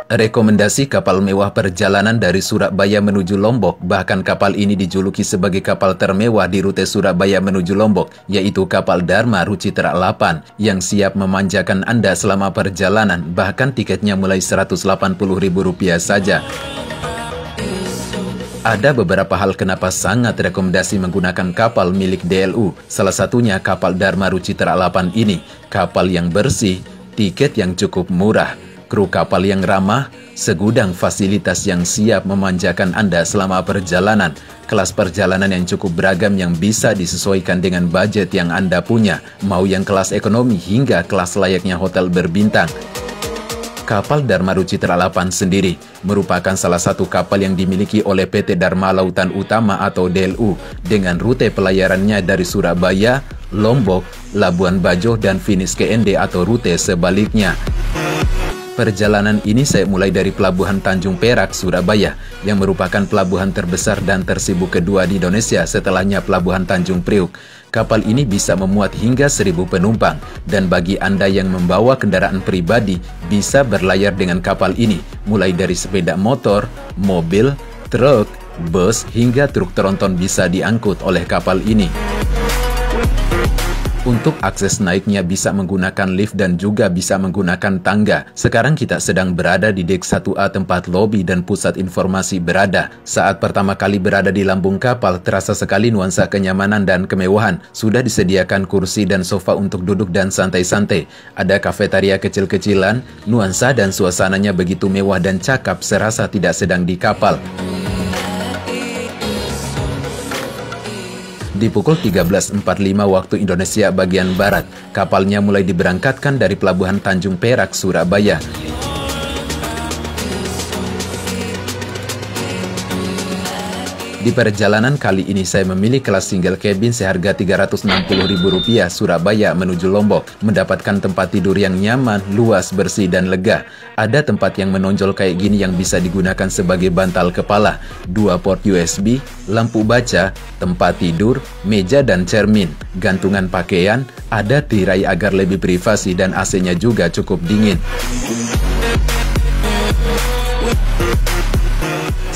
Rekomendasi kapal mewah perjalanan dari Surabaya menuju Lombok. Bahkan kapal ini dijuluki sebagai kapal termewah di rute Surabaya menuju Lombok, yaitu kapal Dharma Rucitra 8 yang siap memanjakan Anda selama perjalanan. Bahkan tiketnya mulai Rp180.000 saja. Ada beberapa hal kenapa sangat rekomendasi menggunakan kapal milik DLU. Salah satunya kapal Dharma Rucitra 8 ini. Kapal yang bersih, tiket yang cukup murah, kru kapal yang ramah, segudang fasilitas yang siap memanjakan Anda selama perjalanan, kelas perjalanan yang cukup beragam yang bisa disesuaikan dengan budget yang Anda punya, mau yang kelas ekonomi hingga kelas layaknya hotel berbintang. Kapal Dharma Rucitra 8 sendiri merupakan salah satu kapal yang dimiliki oleh PT Dharma Lautan Utama atau DLU dengan rute pelayarannya dari Surabaya, Lombok, Labuan Bajo, dan finish ke ND atau rute sebaliknya. Perjalanan ini saya mulai dari Pelabuhan Tanjung Perak, Surabaya, yang merupakan pelabuhan terbesar dan tersibuk kedua di Indonesia setelahnya Pelabuhan Tanjung Priuk. Kapal ini bisa memuat hingga 1.000 penumpang, dan bagi Anda yang membawa kendaraan pribadi, bisa berlayar dengan kapal ini, mulai dari sepeda motor, mobil, truk, bus, hingga truk tronton bisa diangkut oleh kapal ini. Untuk akses naiknya bisa menggunakan lift dan juga bisa menggunakan tangga. Sekarang kita sedang berada di dek 1A tempat lobi dan pusat informasi berada. Saat pertama kali berada di lambung kapal, terasa sekali nuansa kenyamanan dan kemewahan. Sudah disediakan kursi dan sofa untuk duduk dan santai-santai. Ada kafetaria kecil-kecilan, nuansa dan suasananya begitu mewah dan cakap serasa tidak sedang di kapal. Di pukul 13.45 waktu Indonesia bagian Barat, kapalnya mulai diberangkatkan dari Pelabuhan Tanjung Perak, Surabaya. Di perjalanan kali ini saya memilih kelas single cabin seharga Rp360.000 Surabaya menuju Lombok, mendapatkan tempat tidur yang nyaman, luas, bersih, dan lega. Ada tempat yang menonjol kayak gini yang bisa digunakan sebagai bantal kepala, 2 port USB, lampu baca, tempat tidur, meja dan cermin, gantungan pakaian, ada tirai agar lebih privasi dan AC-nya juga cukup dingin.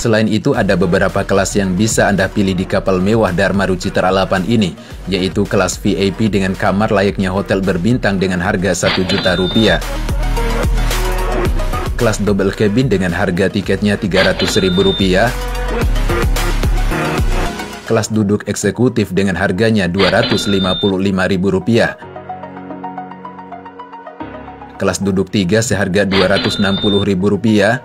Selain itu, ada beberapa kelas yang bisa Anda pilih di kapal mewah Dharma Rucitra 8 ini, yaitu kelas VIP dengan kamar layaknya hotel berbintang dengan harga Rp1 juta. Kelas double cabin dengan harga tiketnya Rp300.000. Kelas duduk eksekutif dengan harganya Rp255.000. Kelas duduk 3 seharga Rp260.000.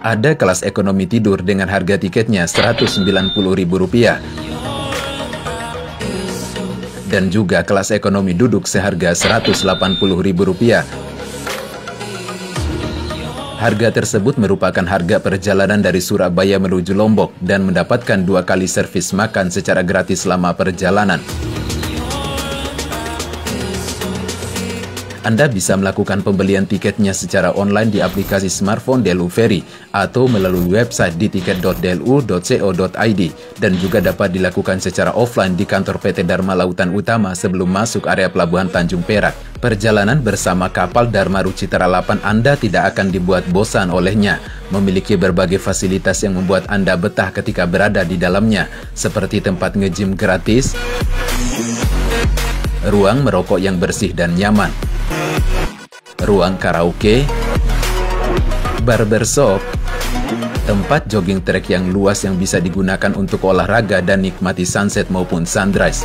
Ada kelas ekonomi tidur dengan harga tiketnya Rp190.000. Dan juga kelas ekonomi duduk seharga Rp180.000. Harga tersebut merupakan harga perjalanan dari Surabaya menuju Lombok dan mendapatkan 2 kali servis makan secara gratis selama perjalanan. Anda bisa melakukan pembelian tiketnya secara online di aplikasi smartphone DLU Ferry atau melalui website di tiket.dlu.co.id dan juga dapat dilakukan secara offline di kantor PT Dharma Lautan Utama sebelum masuk area Pelabuhan Tanjung Perak. Perjalanan bersama kapal Dharma Rucitra 8 Anda tidak akan dibuat bosan olehnya. Memiliki berbagai fasilitas yang membuat Anda betah ketika berada di dalamnya, seperti tempat nge-gym gratis, ruang merokok yang bersih dan nyaman, ruang karaoke, barbershop, tempat jogging track yang luas yang bisa digunakan untuk olahraga dan nikmati sunset maupun sunrise,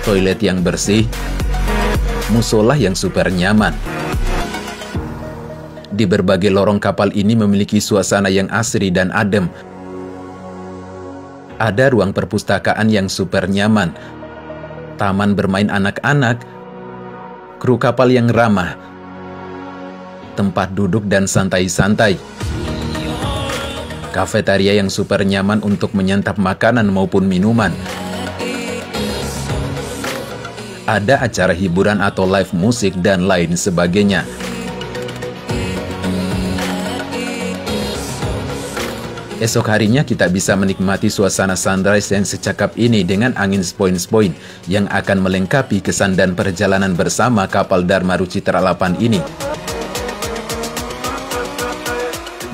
toilet yang bersih, musola yang super nyaman. Di berbagai lorong kapal ini memiliki suasana yang asri dan adem. Ada ruang perpustakaan yang super nyaman, taman bermain anak-anak, kru kapal yang ramah, tempat duduk dan santai-santai, kafetaria yang super nyaman untuk menyantap makanan maupun minuman. Ada acara hiburan atau live musik dan lain sebagainya. Esok harinya kita bisa menikmati suasana sunrise yang secakap ini dengan angin sepoi-sepoi yang akan melengkapi kesan dan perjalanan bersama kapal Dharma Rucitra 8 ini.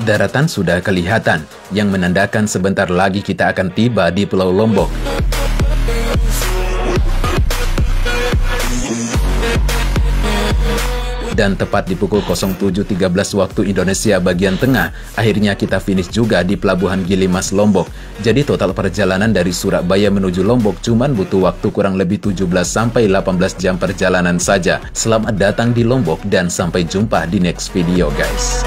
Daratan sudah kelihatan, yang menandakan sebentar lagi kita akan tiba di Pulau Lombok. Dan tepat di pukul 07.13 waktu Indonesia bagian tengah, akhirnya kita finish juga di Pelabuhan Gili Mas Lombok. Jadi total perjalanan dari Surabaya menuju Lombok cuman butuh waktu kurang lebih 17-18 jam perjalanan saja. Selamat datang di Lombok dan sampai jumpa di next video guys.